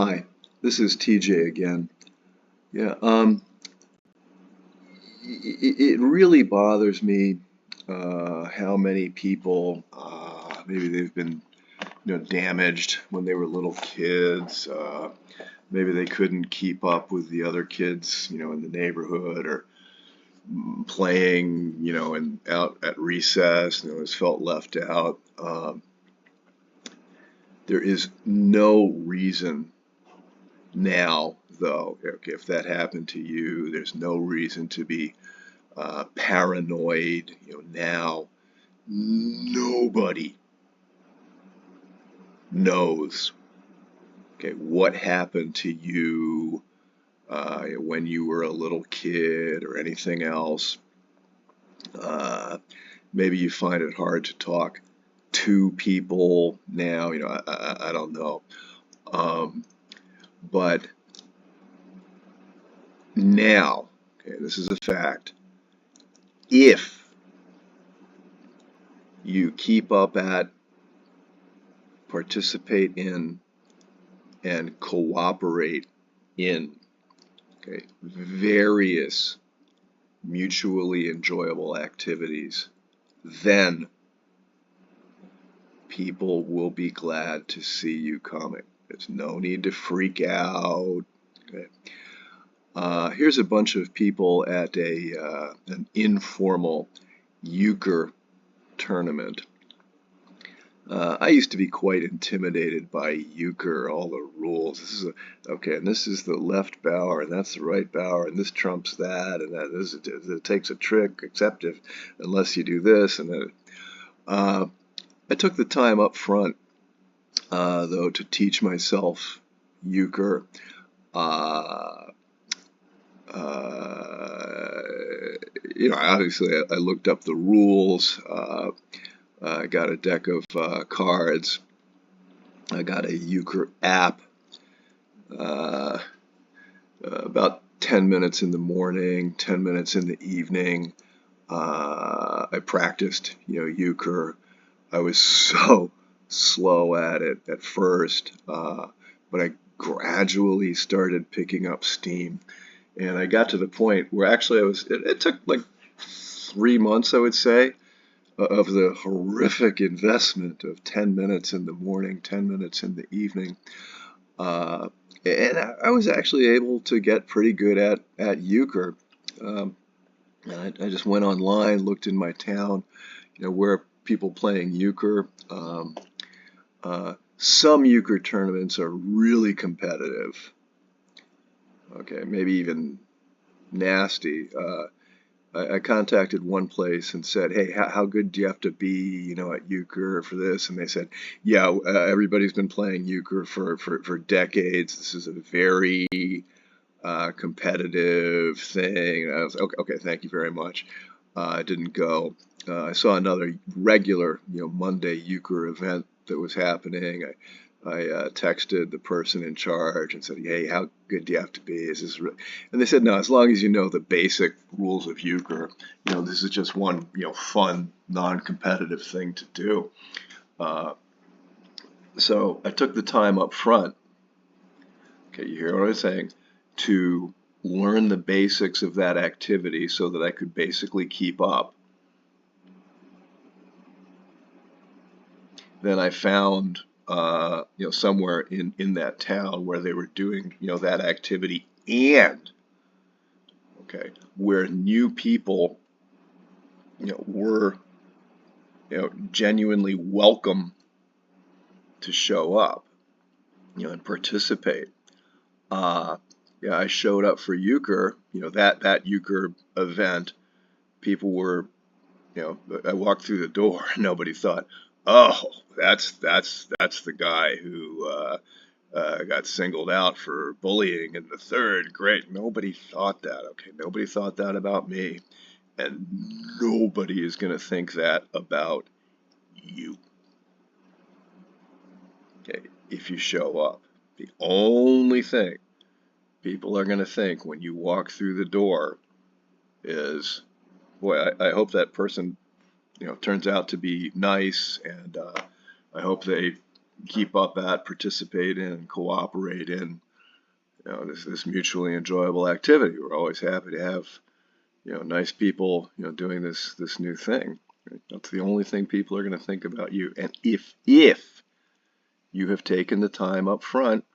Hi, this is TJ again. Yeah, it really bothers me how many people maybe they've been damaged when they were little kids. Maybe they couldn't keep up with the other kids in the neighborhood or playing and out at recess. Just felt left out. There is no reason now, though, okay, if that happened to you, there's no reason to be paranoid. Now nobody knows, okay, what happened to you when you were a little kid or anything else. Maybe you find it hard to talk to people now. I don't know. But now, okay, this is a fact. If you keep up at, participate in, and cooperate in, okay, various mutually enjoyable activities, then people will be glad to see you coming. There's no need to freak out. Okay. Here's a bunch of people at an informal euchre tournament. I used to be quite intimidated by euchre, all the rules. This is okay, and this is the left bower, and that's the right bower, and this trumps that, and it takes a trick, except unless you do this, and then. I took the time up front, though, to teach myself euchre. Obviously, I looked up the rules. I got a deck of cards. I got a euchre app. About 10 minutes in the morning, 10 minutes in the evening. I practiced, euchre. I was so slow at it at first, but I gradually started picking up steam. And I got to the point where actually it took like 3 months, I would say, of the horrific investment of 10 minutes in the morning, 10 minutes in the evening. And I was actually able to get pretty good at euchre. And I just went online, looked in my town, where people playing euchre. Some euchre tournaments are really competitive. Okay, maybe even nasty. I contacted one place and said, "Hey, how good do you have to be, at euchre for this?" And they said, "Yeah, everybody's been playing euchre for decades. This is a very competitive thing." And I was okay, thank you very much. I didn't go. I saw another regular, Monday euchre event that was happening. I texted the person in charge and said, "Hey, how good do you have to be? Is this?" And they said, "No, as long as you know the basic rules of euchre, this is just one, fun, non-competitive thing to do." So I took the time up front. Okay, you hear what I'm saying? To learn the basics of that activity so that I could basically keep up. Then I found somewhere in that town where they were doing, that activity, and where new people, were, genuinely welcome to show up, and participate. I showed up for euchre, that euchre event. People were, I walked through the door and nobody thought, "Oh, that's the guy who got singled out for bullying in the third grade." Nobody thought that, okay? Nobody thought that about me, and nobody is going to think that about you, okay, if you show up. The only thing people are going to think when you walk through the door is, boy, I hope that person turns out to be nice, and I hope they keep up at, participate in, cooperate in, this mutually enjoyable activity. We're always happy to have, nice people, doing this new thing. Right? That's the only thing people are going to think about you. And if you have taken the time up front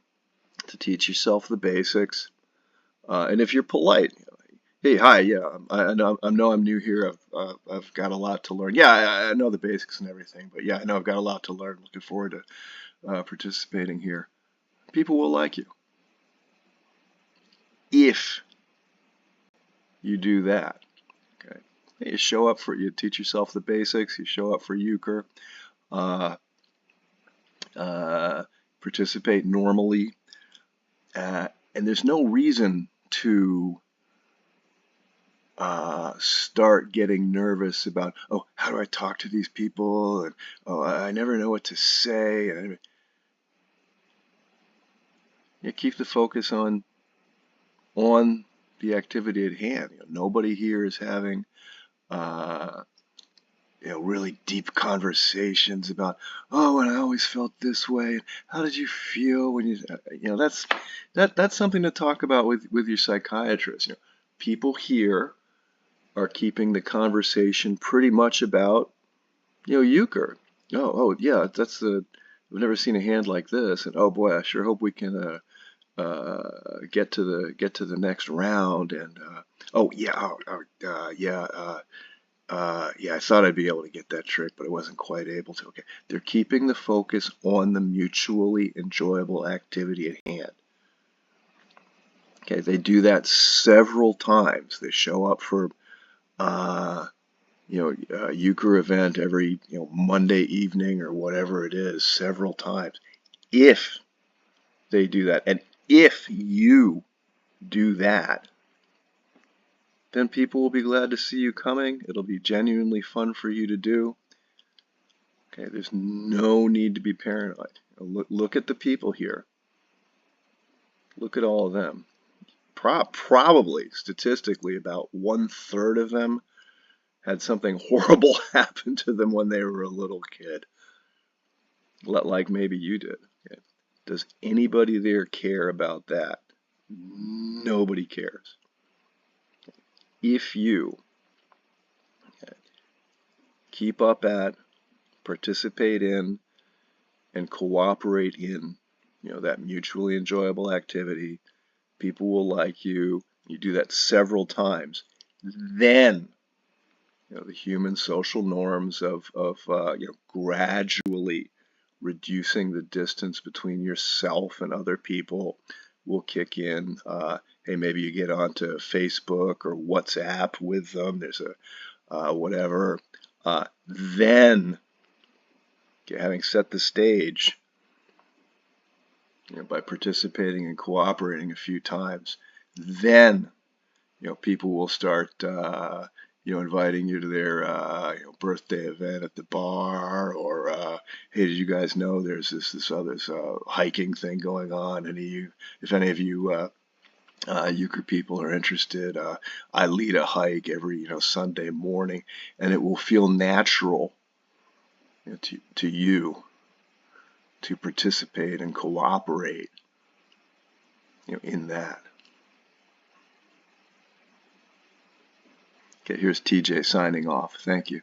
to teach yourself the basics, and if you're polite, hey, hi, yeah, I know I'm new here. I've got a lot to learn. Yeah, I know the basics and everything, but yeah, I know I've got a lot to learn. Looking forward to participating here. People will like you if you do that. Okay, you show up you teach yourself the basics. You show up for euchre. Uh, Participate normally, and there's no reason to start getting nervous about, oh, how do I talk to these people, and oh, I never know what to say. And keep the focus on the activity at hand. Nobody here is having really deep conversations about, oh, and I always felt this way. How did you feel when that's something to talk about with your psychiatrist. People here are keeping the conversation pretty much about, euchre. Oh, yeah, I've never seen a hand like this, and oh boy, I sure hope we can get to the next round. And oh yeah, yeah, I thought I'd be able to get that trick, but I wasn't quite able to. Okay, they're keeping the focus on the mutually enjoyable activity at hand. Okay, they do that several times. They show up for euchre event every Monday evening or whatever it is, several times. If they do that, and if you do that, then people will be glad to see you coming. It'll be genuinely fun for you to do. Okay, there's no need to be paranoid. Look at the people here. Look at all of them. Probably, statistically, about 1/3 of them had something horrible happen to them when they were a little kid. Like maybe you did. Okay. Does anybody there care about that? Nobody cares. If you keep up at, participate in, and cooperate in, that mutually enjoyable activity, people will like you. You do that several times. Then, the human social norms of gradually reducing the distance between yourself and other people will kick in. Hey, maybe you get onto Facebook or WhatsApp with them. There's a whatever. Then, having set the stage, by participating and cooperating a few times, then people will start inviting you to their birthday event at the bar, or hey, did you guys know there's this other hiking thing going on? If any of you euchre people are interested, I lead a hike every Sunday morning, and it will feel natural to you to participate and cooperate in that. Okay, here's TJ signing off. Thank you.